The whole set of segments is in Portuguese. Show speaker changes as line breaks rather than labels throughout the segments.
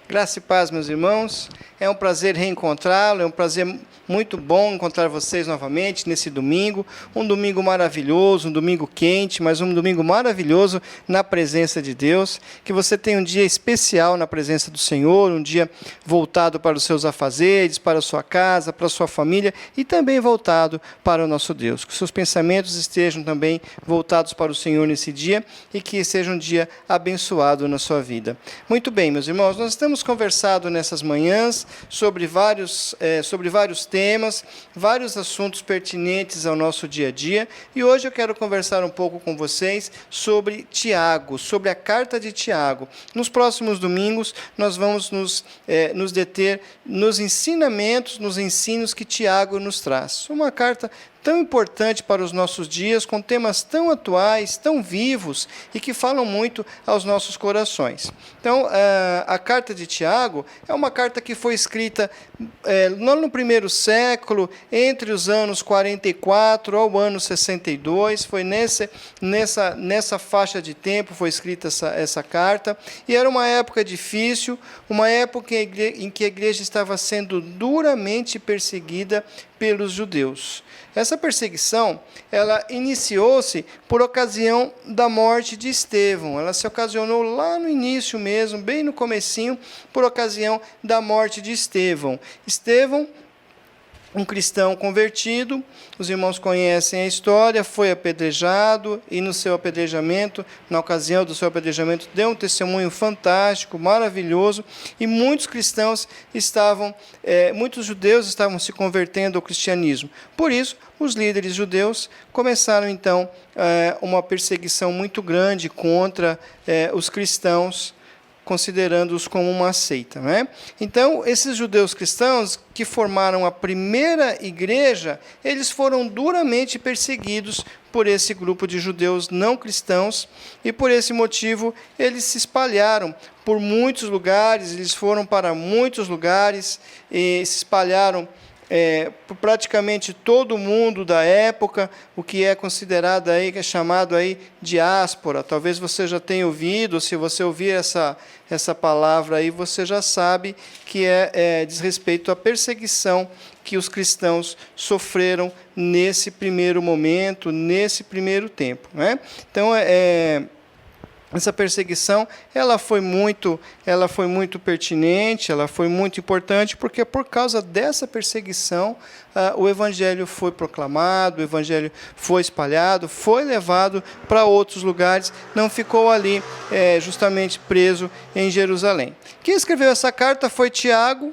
Graça e paz, meus irmãos. É um prazer reencontrá-lo, é um prazer muito bom encontrar vocês novamente nesse domingo. Um domingo maravilhoso, um domingo quente, mas um domingo maravilhoso na presença de Deus. Que você tenha um dia especial na presença do Senhor, um dia voltado para os seus afazeres, para a sua casa, para a sua família e também voltado para o nosso Deus. Que os seus pensamentos estejam também voltados para o Senhor nesse dia e que seja um dia abençoado na sua vida. Muito bem, meus irmãos, nós estamos conversado nessas manhãs sobre vários temas, vários assuntos pertinentes ao nosso dia a dia, e hoje eu quero conversar um pouco com vocês sobre Tiago, sobre a carta de Tiago. Nos próximos domingos nós vamos nos deter nos ensinamentos, nos ensinos que Tiago nos traz. Uma carta tão importante para os nossos dias, com temas tão atuais, tão vivos e que falam muito aos nossos corações. Então, a carta de Tiago é uma carta que foi escrita no primeiro século, entre os anos 44 ao ano 62, foi nessa faixa de tempo foi escrita essa carta, e era uma época difícil, uma época em que a igreja estava sendo duramente perseguida pelos judeus. Essa perseguição, ela iniciou-se por ocasião da morte de Estevão. Ela se ocasionou lá no início mesmo, bem no comecinho, por ocasião da morte de Estevão. Estevão, um cristão convertido, os irmãos conhecem a história, foi apedrejado e no seu apedrejamento, na ocasião do seu apedrejamento, deu um testemunho fantástico, maravilhoso, e muitos judeus estavam se convertendo ao cristianismo. Por isso, os líderes judeus começaram então uma perseguição muito grande contra os cristãos, considerando-os como uma seita, né? Então, esses judeus cristãos que formaram a primeira igreja, eles foram duramente perseguidos por esse grupo de judeus não cristãos, e por esse motivo eles se espalharam por muitos lugares, eles foram para muitos lugares e se espalharam por praticamente todo o mundo da época, o que é considerado aí, que é chamado aí diáspora. Talvez você já tenha ouvido, se você ouvir essa palavra aí, você já sabe que diz respeito à perseguição que os cristãos sofreram nesse primeiro momento, nesse primeiro tempo, né? Então, essa perseguição, ela foi muito pertinente, ela foi muito importante, porque por causa dessa perseguição, o Evangelho foi proclamado, o Evangelho foi espalhado, foi levado para outros lugares, não ficou ali justamente preso em Jerusalém. Quem escreveu essa carta foi Tiago,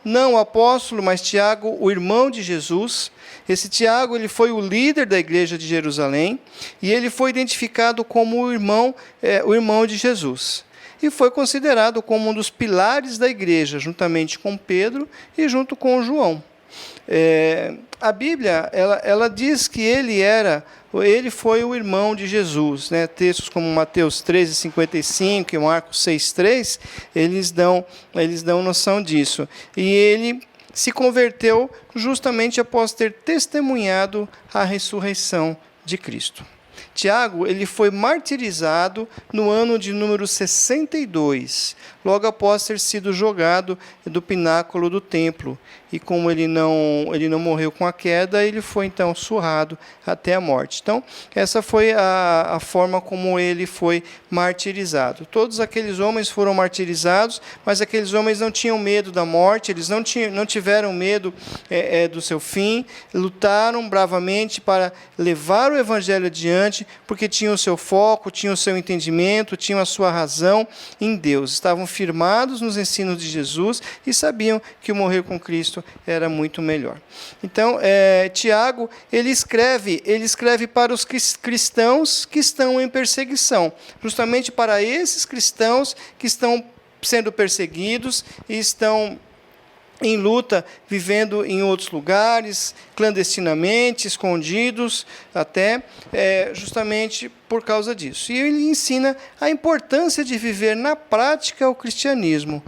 não o apóstolo, mas Tiago, o irmão de Jesus. Esse Tiago, ele foi o líder da igreja de Jerusalém, e ele foi identificado como o irmão de Jesus. E foi considerado como um dos pilares da igreja, juntamente com Pedro e junto com João. A Bíblia, ela diz que ele foi o irmão de Jesus, né? Textos como Mateus 13:55 e Marcos 6:3, eles dão noção disso. E ele se converteu justamente após ter testemunhado a ressurreição de Cristo. Tiago, ele foi martirizado no ano de número 62, logo após ter sido jogado do pináculo do templo. E como ele não morreu com a queda, ele foi então surrado até a morte. Então, essa foi a forma como ele foi martirizado. Todos aqueles homens foram martirizados, mas aqueles homens não tinham medo da morte, eles não tiveram medo do seu fim, lutaram bravamente para levar o Evangelho adiante, porque tinham o seu foco, tinham o seu entendimento, tinham a sua razão em Deus. Estavam firmados nos ensinos de Jesus e sabiam que o morrer com Cristo era muito melhor. Então, Tiago, ele escreve para os cristãos que estão em perseguição, justamente para esses cristãos que estão sendo perseguidos e estão em luta, vivendo em outros lugares, clandestinamente, escondidos, até justamente por causa disso. E ele ensina a importância de viver na prática o cristianismo.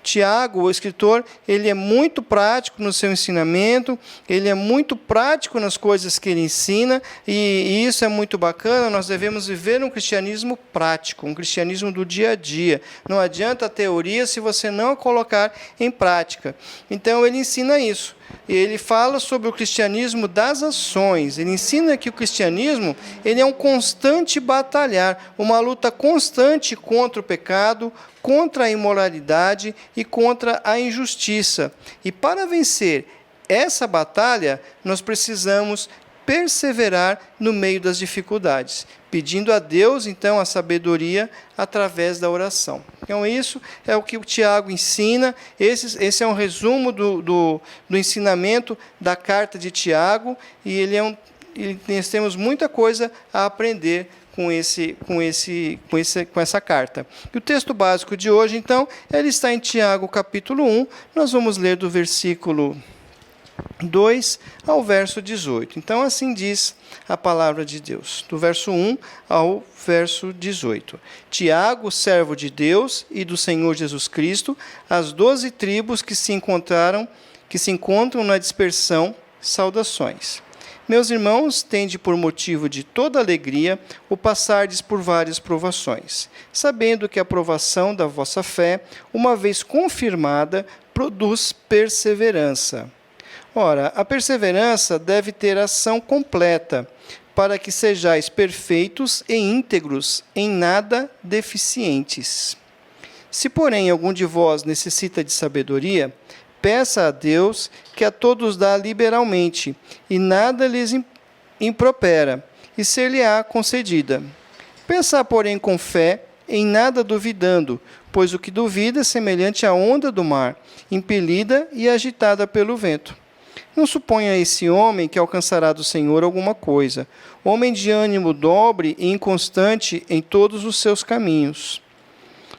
Tiago, o escritor, ele é muito prático no seu ensinamento, ele é muito prático nas coisas que ele ensina, e isso é muito bacana. Nós devemos viver um cristianismo prático, um cristianismo do dia a dia. Não adianta a teoria se você não a colocar em prática. Então, ele ensina isso. Ele fala sobre o cristianismo das ações. Ele ensina que o cristianismo ele é um constante batalhar, uma luta constante contra o pecado, contra a imoralidade e contra a injustiça. E para vencer essa batalha, nós precisamos perseverar no meio das dificuldades, pedindo a Deus, então, a sabedoria através da oração. Então, isso é o que o Tiago ensina. Esse é um resumo do ensinamento da carta de Tiago, e nós temos muita coisa a aprender com essa carta. E o texto básico de hoje, então, ele está em Tiago, capítulo 1. Nós vamos ler do versículo 2 ao verso 18. Então, assim diz a palavra de Deus, do verso 1 ao verso 18. Tiago, servo de Deus e do Senhor Jesus Cristo, as 12 tribos que se encontram na dispersão, saudações. Meus irmãos, tende por motivo de toda alegria o passardes por várias provações, sabendo que a provação da vossa fé, uma vez confirmada, produz perseverança. Ora, a perseverança deve ter ação completa, para que sejais perfeitos e íntegros, em nada deficientes. Se, porém, algum de vós necessita de sabedoria, peça a Deus, que a todos dá liberalmente, e nada lhes impropera, e ser-lhe-á concedida. Peça, porém, com fé, em nada duvidando, pois o que duvida é semelhante à onda do mar, impelida e agitada pelo vento. Não suponha esse homem que alcançará do Senhor alguma coisa, homem de ânimo dobre e inconstante em todos os seus caminhos.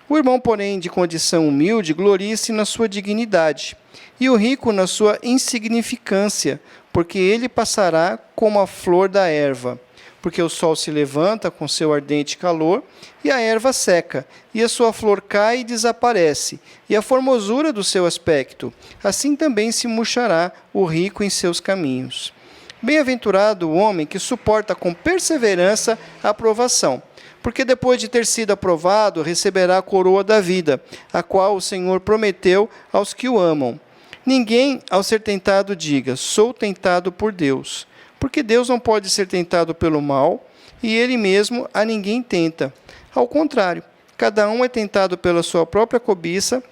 O irmão, porém, de condição humilde, glorie-se na sua dignidade, e o rico na sua insignificância, porque ele passará como a flor da erva. Porque o sol se levanta com seu ardente calor, e a erva seca, e a sua flor cai e desaparece, e a formosura do seu aspecto. Assim também se murchará o rico em seus caminhos. Bem-aventurado o homem que suporta com perseverança a provação, porque depois de ter sido aprovado, receberá a coroa da vida, a qual o Senhor prometeu aos que o amam. Ninguém, ao ser tentado, diga, sou tentado por Deus. Porque Deus não pode ser tentado pelo mal, e Ele mesmo a ninguém tenta. Ao contrário, cada um é tentado pela sua própria cobiça,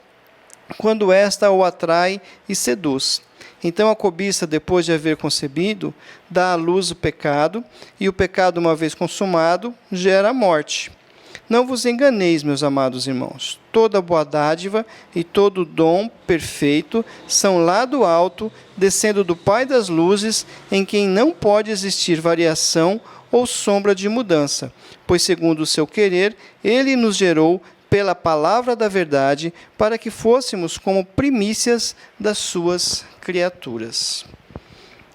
quando esta o atrai e seduz. Então a cobiça, depois de haver concebido, dá à luz o pecado, e o pecado, uma vez consumado, gera a morte. Não vos enganeis, meus amados irmãos. Toda boa dádiva e todo dom perfeito são lá do alto, descendo do Pai das luzes, em quem não pode existir variação ou sombra de mudança, pois, segundo o seu querer, Ele nos gerou pela palavra da verdade, para que fôssemos como primícias das suas criaturas.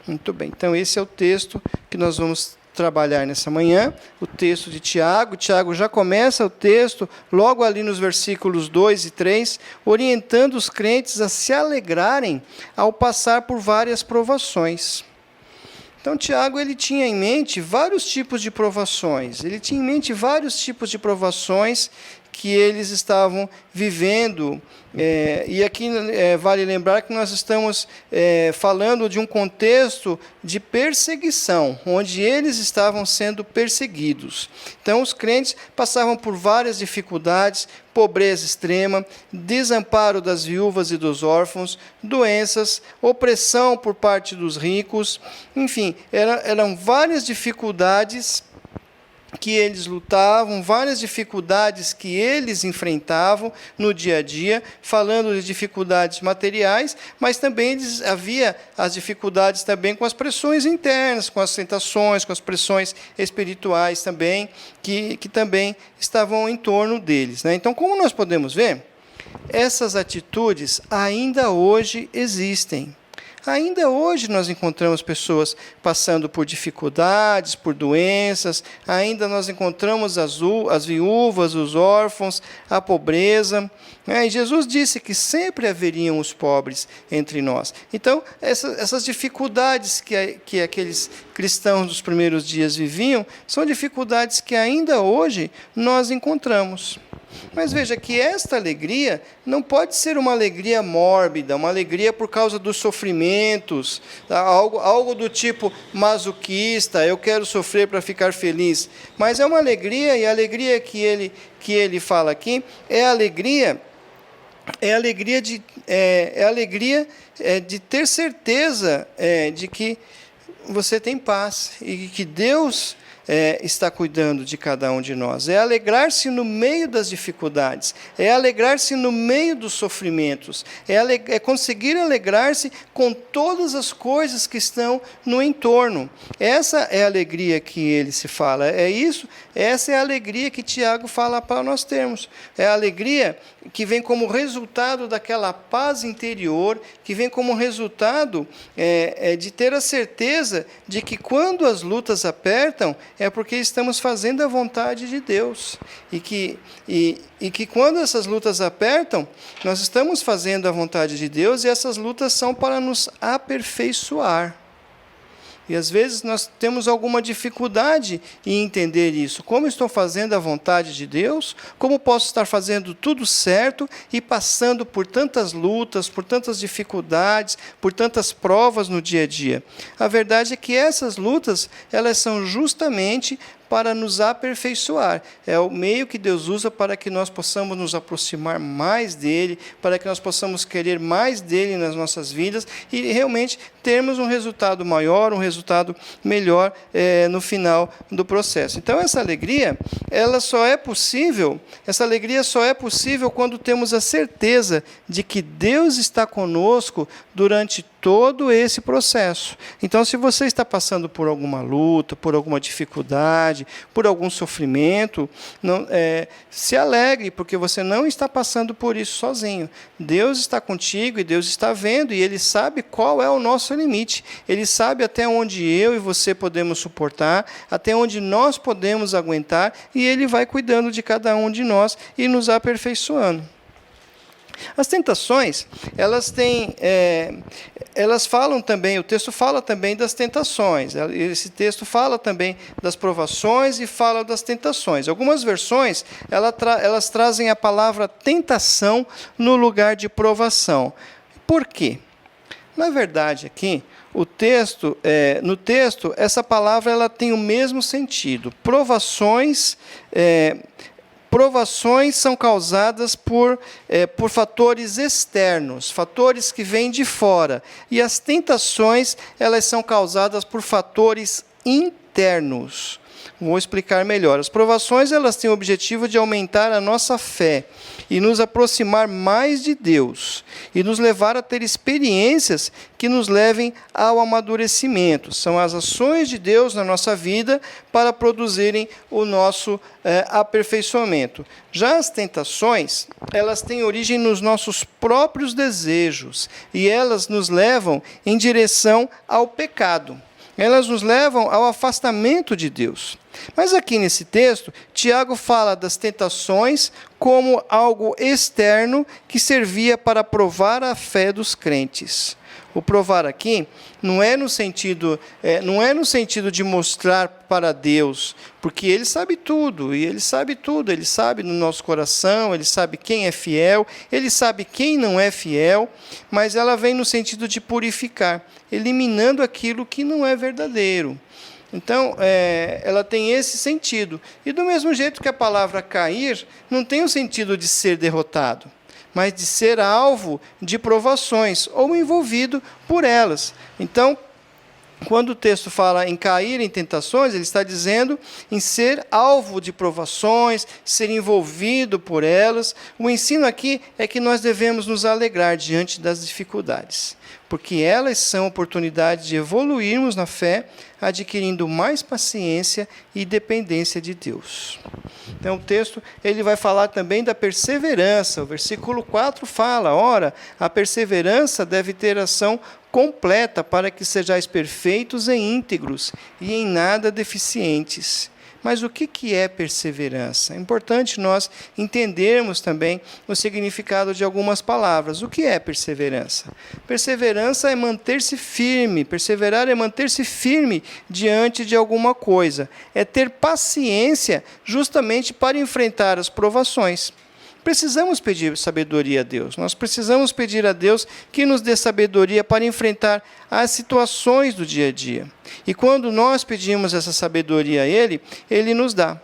Muito bem, então esse é o texto que nós vamos trabalhar nessa manhã, o texto de Tiago. Tiago já começa o texto, logo ali nos versículos 2 e 3, orientando os crentes a se alegrarem ao passar por várias provações. Então, Tiago ele tinha em mente vários tipos de provações, que eles estavam vivendo. E aqui vale lembrar que nós estamos falando de um contexto de perseguição, onde eles estavam sendo perseguidos. Então, os crentes passavam por várias dificuldades, pobreza extrema, desamparo das viúvas e dos órfãos, doenças, opressão por parte dos ricos, enfim, eram várias dificuldades que eles lutavam, várias dificuldades que eles enfrentavam no dia a dia, falando de dificuldades materiais, mas também havia as dificuldades também com as pressões internas, com as tentações, com as pressões espirituais também, que também estavam em torno deles, né? Então, como nós podemos ver, essas atitudes ainda hoje existem. Ainda hoje nós encontramos pessoas passando por dificuldades, por doenças, ainda nós encontramos as viúvas, os órfãos, a pobreza. E Jesus disse que sempre haveriam os pobres entre nós. Então, essas dificuldades que aqueles cristãos dos primeiros dias viviam, são dificuldades que ainda hoje nós encontramos. Mas veja que esta alegria não pode ser uma alegria mórbida, uma alegria por causa dos sofrimentos, algo do tipo masoquista, eu quero sofrer para ficar feliz. Mas é uma alegria, e a alegria que ele fala aqui é a alegria de ter certeza de que você tem paz e que Deus está cuidando de cada um de nós. É alegrar-se no meio das dificuldades, é alegrar-se no meio dos sofrimentos, é conseguir alegrar-se com todas as coisas que estão no entorno. Essa é a alegria que ele se fala, essa é a alegria que Tiago fala para nós termos. É a alegria que vem como resultado daquela paz interior, que vem como resultado de ter a certeza de que quando as lutas apertam, é porque estamos fazendo a vontade de Deus. E que quando essas lutas apertam, nós estamos fazendo a vontade de Deus, e essas lutas são para nos aperfeiçoar. E às vezes nós temos alguma dificuldade em entender isso. Como estou fazendo a vontade de Deus? Como posso estar fazendo tudo certo e passando por tantas lutas, por tantas dificuldades, por tantas provas no dia a dia? A verdade é que essas lutas, elas são justamente para nos aperfeiçoar. É o meio que Deus usa para que nós possamos nos aproximar mais dEle, para que nós possamos querer mais dEle nas nossas vidas e realmente termos um resultado maior, um resultado melhor no final do processo. Então, essa alegria só é possível quando temos a certeza de que Deus está conosco durante todo esse processo. Então, se você está passando por alguma luta, por alguma dificuldade, por algum sofrimento, se alegre, porque você não está passando por isso sozinho. Deus está contigo e Deus está vendo, e Ele sabe qual é o nosso limite. Ele sabe até onde eu e você podemos suportar, até onde nós podemos aguentar, e Ele vai cuidando de cada um de nós e nos aperfeiçoando. As tentações, elas falam também, o texto fala também das tentações. Esse texto fala também das provações e fala das tentações. Algumas versões, elas trazem a palavra tentação no lugar de provação. Por quê? Na verdade, aqui, no texto, essa palavra ela tem o mesmo sentido. Provações são causadas por fatores externos, fatores que vêm de fora. E as tentações, elas são causadas por fatores internos. Vou explicar melhor. As provações, elas têm o objetivo de aumentar a nossa fé e nos aproximar mais de Deus e nos levar a ter experiências que nos levem ao amadurecimento. São as ações de Deus na nossa vida para produzirem o nosso aperfeiçoamento. Já as tentações, elas têm origem nos nossos próprios desejos e elas nos levam em direção ao pecado. Elas nos levam ao afastamento de Deus. Mas aqui nesse texto, Tiago fala das tentações como algo externo que servia para provar a fé dos crentes. O provar aqui não é no sentido de mostrar para Deus, porque Ele sabe tudo, e Ele sabe tudo, Ele sabe no nosso coração, Ele sabe quem é fiel, Ele sabe quem não é fiel, mas ela vem no sentido de purificar, eliminando aquilo que não é verdadeiro. Então, ela tem esse sentido. E do mesmo jeito que a palavra cair, não tem o sentido de ser derrotado, mas de ser alvo de provações ou envolvido por elas. Então, quando o texto fala em cair em tentações, ele está dizendo em ser alvo de provações, ser envolvido por elas. O ensino aqui é que nós devemos nos alegrar diante das dificuldades, porque elas são oportunidades de evoluirmos na fé, adquirindo mais paciência e dependência de Deus. Então, o texto ele vai falar também da perseverança. O versículo 4 fala, ora, a perseverança deve ter ação completa para que sejais perfeitos e íntegros e em nada deficientes. Mas o que é perseverança? É importante nós entendermos também o significado de algumas palavras. O que é perseverança? Perseverança é manter-se firme, perseverar é manter-se firme diante de alguma coisa. É ter paciência justamente para enfrentar as provações. Precisamos pedir sabedoria a Deus. Nós precisamos pedir a Deus que nos dê sabedoria para enfrentar as situações do dia a dia. E quando nós pedimos essa sabedoria a Ele, Ele nos dá.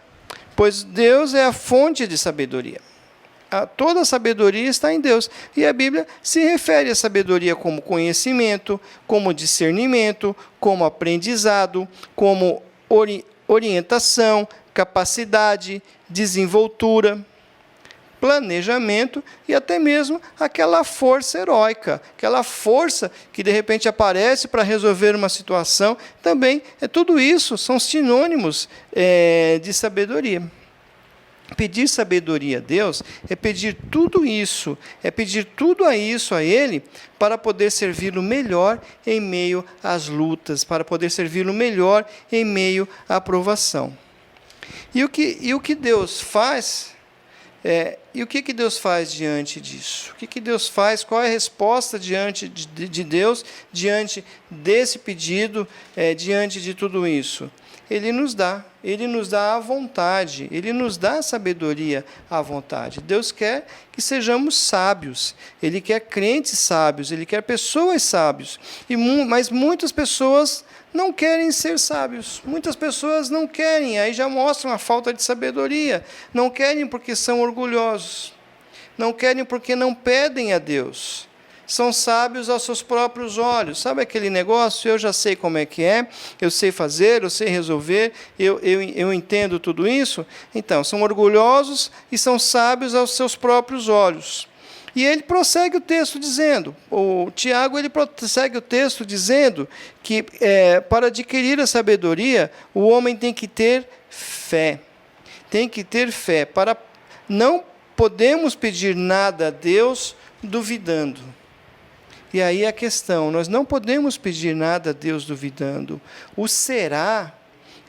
Pois Deus é a fonte de sabedoria. Toda a sabedoria está em Deus. E a Bíblia se refere à sabedoria como conhecimento, como discernimento, como aprendizado, como orientação, capacidade, desenvoltura, planejamento e até mesmo aquela força heróica, aquela força que de repente aparece para resolver uma situação. Também tudo isso são sinônimos de sabedoria. Pedir sabedoria a Deus é pedir tudo isso, é pedir tudo isso a Ele para poder servi-lo melhor em meio às lutas, para poder servi-lo melhor em meio à provação. E o que Deus faz? E o que Deus faz diante disso? O que Deus faz? Qual é a resposta diante de Deus, diante desse pedido, diante de tudo isso? Ele nos dá a vontade, Ele nos dá a sabedoria à vontade. Deus quer que sejamos sábios, Ele quer crentes sábios, Ele quer pessoas sábios. Mas muitas pessoas não querem ser sábios. Muitas pessoas não querem, aí já mostram a falta de sabedoria. Não querem porque são orgulhosos. Não querem porque não pedem a Deus. São sábios aos seus próprios olhos. Sabe aquele negócio? Eu já sei como é que é, eu sei fazer, eu sei resolver, eu entendo tudo isso. Então, são orgulhosos e são sábios aos seus próprios olhos. E ele prossegue o texto dizendo, o Tiago ele prossegue o texto dizendo que para adquirir a sabedoria, o homem tem que ter fé. Tem que ter fé. Não podemos pedir nada a Deus duvidando. E aí a questão, nós não podemos pedir nada a Deus duvidando. O será,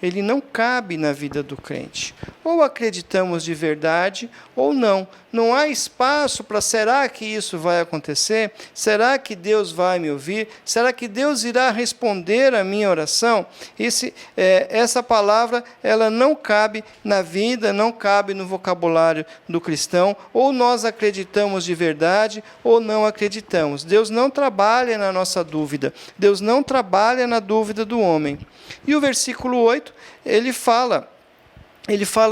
ele não cabe na vida do crente. Ou acreditamos de verdade, ou não. Não há espaço para será que isso vai acontecer? Será que Deus vai me ouvir? Será que Deus irá responder à minha oração? Essa palavra ela não cabe na vida, não cabe no vocabulário do cristão. Ou nós acreditamos de verdade, ou não acreditamos. Deus não trabalha na nossa dúvida. Deus não trabalha na dúvida do homem. E o versículo 8, ele fala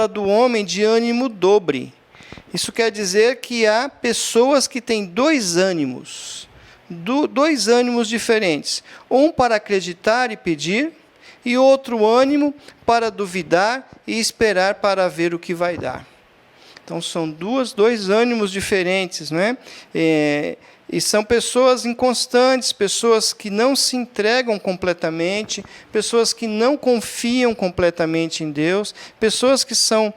do homem de ânimo dobre. Isso quer dizer que há pessoas que têm dois ânimos diferentes. Um para acreditar e pedir, e outro ânimo para duvidar e esperar para ver o que vai dar. Então, são dois ânimos diferentes, não é? E são pessoas inconstantes, pessoas que não se entregam completamente, pessoas que não confiam completamente em Deus, pessoas que são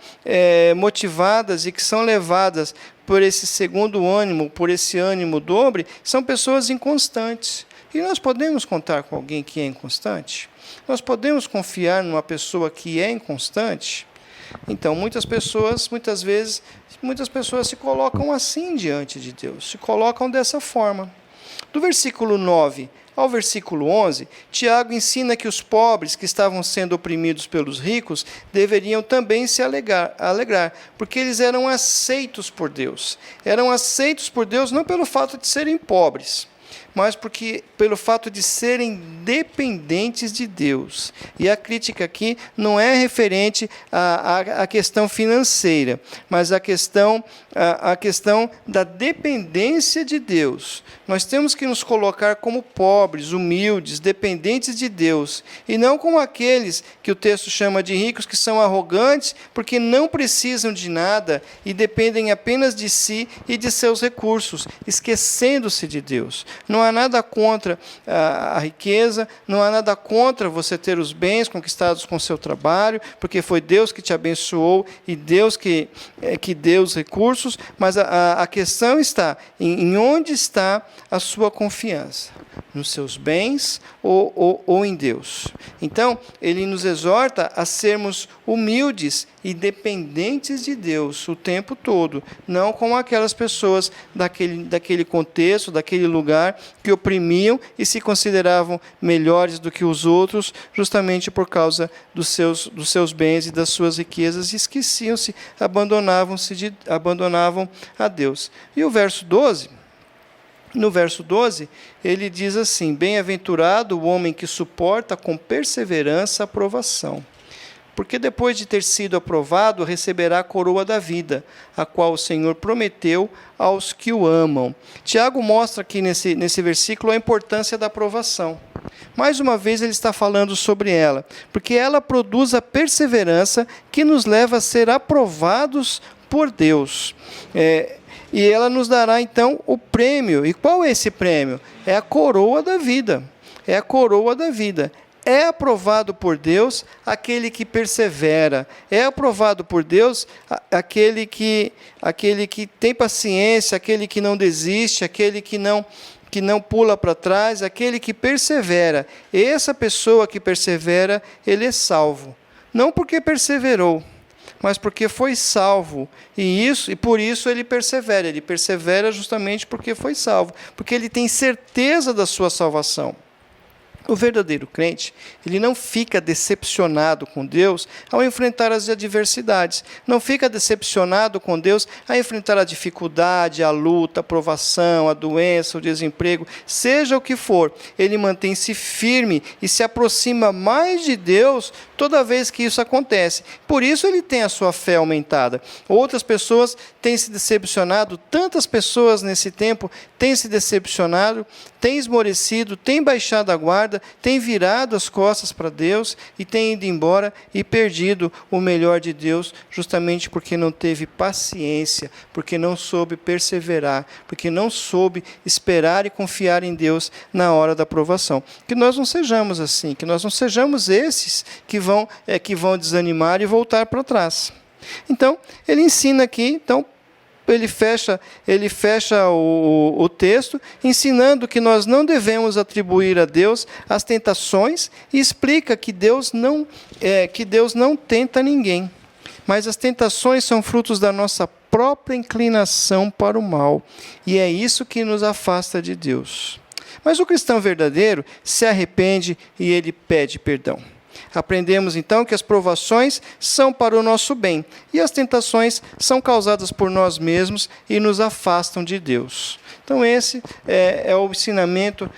motivadas e que são levadas por esse segundo ânimo, por esse ânimo dobre, são pessoas inconstantes. E nós podemos contar com alguém que é inconstante? Nós podemos confiar numa pessoa que é inconstante? Então, muitas pessoas se colocam assim diante de Deus, se colocam dessa forma. Do versículo 9 ao versículo 11, Tiago ensina que os pobres que estavam sendo oprimidos pelos ricos deveriam também se alegrar, porque eles eram aceitos por Deus. Eram aceitos por Deus não pelo fato de serem pobres, mas pelo fato de serem dependentes de Deus. E a crítica aqui não é referente à questão financeira, mas à questão da dependência de Deus. Nós temos que nos colocar como pobres, humildes, dependentes de Deus, e não como aqueles que o texto chama de ricos, que são arrogantes, porque não precisam de nada e dependem apenas de si e de seus recursos, esquecendo-se de Deus. Não há nada contra a riqueza, não há nada contra você ter os bens conquistados com o seu trabalho, porque foi Deus que te abençoou e Deus que deu os recursos, mas a questão está em onde está a sua confiança. nos seus bens ou em Deus. Então, ele nos exorta a sermos humildes e dependentes de Deus o tempo todo, não como aquelas pessoas daquele contexto, daquele lugar, que oprimiam e se consideravam melhores do que os outros, justamente por causa dos seus bens e das suas riquezas, e esqueciam-se, abandonavam a Deus. E o verso 12... No verso 12, ele diz assim: bem-aventurado o homem que suporta com perseverança a provação, porque depois de ter sido aprovado, receberá a coroa da vida, a qual o Senhor prometeu aos que o amam. Tiago mostra aqui nesse versículo a importância da aprovação. Mais uma vez ele está falando sobre ela, porque ela produz a perseverança que nos leva a ser aprovados por Deus. E ela nos dará, então, o prêmio. E qual é esse prêmio? É a coroa da vida. É a coroa da vida. É aprovado por Deus aquele que persevera. É aprovado por Deus aquele que tem paciência, aquele que não desiste, aquele que não pula para trás, aquele que persevera. E essa pessoa que persevera, ele é salvo. Não porque perseverou, mas porque foi salvo, e por isso ele persevera justamente porque foi salvo, porque ele tem certeza da sua salvação. O verdadeiro crente, ele não fica decepcionado com Deus ao enfrentar as adversidades, não fica decepcionado com Deus ao enfrentar a dificuldade, a luta, a provação, a doença, o desemprego, seja o que for. Ele mantém-se firme e se aproxima mais de Deus toda vez que isso acontece. Por isso ele tem a sua fé aumentada. Outras pessoas têm se decepcionado, tantas pessoas nesse tempo têm se decepcionado, têm esmorecido, têm baixado a guarda, têm virado as costas para Deus e têm ido embora e perdido o melhor de Deus, justamente porque não teve paciência, porque não soube perseverar, porque não soube esperar e confiar em Deus na hora da provação. Que nós não sejamos assim, que nós não sejamos esses que vão desanimar e voltar para trás. Então, ele ensina aqui, ele fecha o texto, ensinando que nós não devemos atribuir a Deus as tentações, e explica que Deus não tenta ninguém, mas as tentações são frutos da nossa própria inclinação para o mal, e é isso que nos afasta de Deus. Mas o cristão verdadeiro se arrepende e ele pede perdão. Aprendemos então que as provações são para o nosso bem e as tentações são causadas por nós mesmos e nos afastam de Deus. Então esse é o ensinamento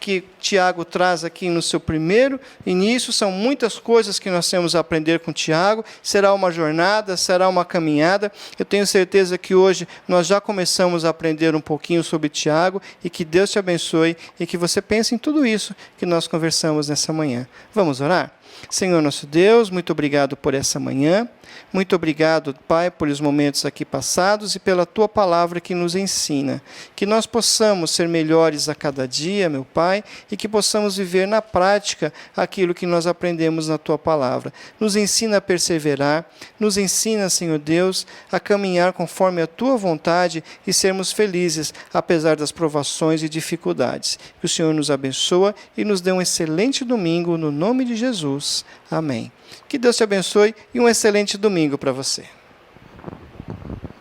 que Tiago traz aqui no seu primeiro início. São muitas coisas que nós temos a aprender com Tiago. Será uma jornada, será uma caminhada. Eu tenho certeza que hoje nós já começamos a aprender um pouquinho sobre Tiago, e que Deus te abençoe e que você pense em tudo isso que nós conversamos nessa manhã. Vamos orar? Senhor nosso Deus, muito obrigado por essa manhã. Muito obrigado, Pai, por os momentos aqui passados e pela Tua palavra que nos ensina. Que nós possamos ser melhores a cada dia, meu Pai, e que possamos viver na prática aquilo que nós aprendemos na Tua palavra. Nos ensina a perseverar, nos ensina, Senhor Deus, a caminhar conforme a Tua vontade e sermos felizes, apesar das provações e dificuldades. Que o Senhor nos abençoe e nos dê um excelente domingo, no nome de Jesus. Amém. Que Deus te abençoe e um excelente domingo para você.